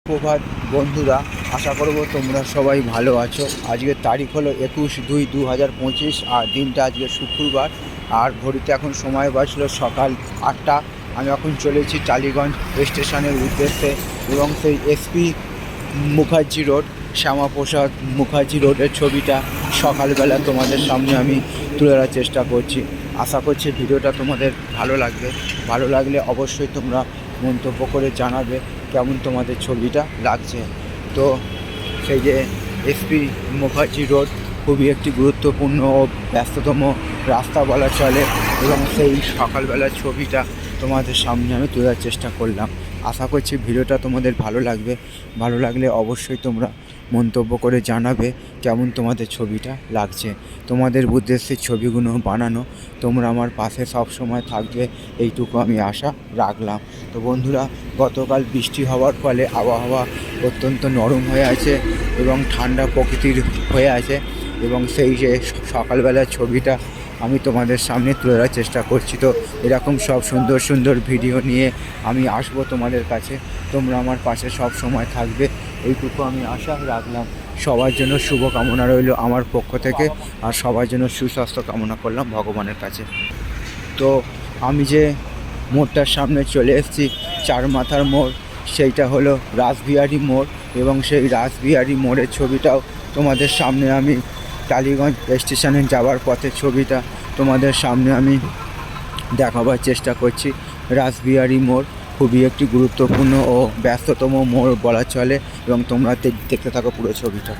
প্রভাত বন্ধুরা, আশা করব তোমরা সবাই ভালো আছো। আজকের তারিখ হলো 21/2/2025 আর দিনটা আজকে শুক্রবার। আর ঘড়িতে এখন সময় বাজলো সকাল 8টা। আমি এখন চলেছি টালিগঞ্জ স্টেশনের উদ্দেশ্যে এবং সেই এসপি মুখার্জি রোড, শ্যামাপ্রসাদ মুখার্জি রোডের ছবিটা সকালবেলা তোমাদের সামনে আমি তুলে ধরার চেষ্টা করছি। আশা করছি ভিডিওটা তোমাদের ভালো লাগবে। ভালো লাগলে অবশ্যই তোমরা মন্তব্য করে জানাবে কেমন তোমাদের ছবিটা লাগছে। তো সেই যে এসপি মুখার্জি রোড খুবই একটি গুরুত্বপূর্ণ ও ব্যস্ততম রাস্তা বলা চলে এবং সেই সকালবেলার ছবিটা তোমাদের সামনে আমি তোলার চেষ্টা করলাম। আশা করছি ভিডিওটা তোমাদের ভালো লাগবে। ভালো লাগলে অবশ্যই তোমরা মন্তব্য করে জানাবে কেমন তোমাদের ছবিটা লাগছে। তোমাদের উদ্দেশ্যে ছবিগুলো বানানো, তোমরা আমার পাশে সব সময় থাকবে এইটুকু আমি আশা রাখলাম। তো বন্ধুরা, গতকাল বৃষ্টি হওয়ার ফলে আবহাওয়া অত্যন্ত নরম হয়ে আছে এবং ঠান্ডা প্রকৃতির হয়ে আছে এবং সেই যে সকালবেলার ছবিটা আমি তোমাদের সামনে তুলে ধরার চেষ্টা করছি। তো এরকম সব সুন্দর সুন্দর ভিডিও নিয়ে আমি আসবো তোমাদের কাছে। তোমরা আমার পাশে সব সময় থাকবে এইটুকু আমি আশা রাখলাম। সবার জন্য শুভ কামনা রইল আমার পক্ষ থেকে, আর সবার জন্য সুস্বাস্থ্য কামনা করলাম ভগবানের কাছে। তো আমি যে মোড়টার সামনে চলে এসেছি, চার মাথার মোড়, সেইটা হলো রাসবিহারী মোড় এবং সেই রাসবিহারী মোড়ের ছবিটাও তোমাদের সামনে আমি টালিগঞ্জ স্টেশনে যাওয়ার পথের ছবিটা তোমাদের সামনে আমি দেখাবার চেষ্টা করছি। রাসবিহারী মোড় খুবই একটি গুরুত্বপূর্ণ ও ব্যস্ততম মোড় বলা চলে এবং তোমরা দেখতে থাকো পুরো ছবিটা।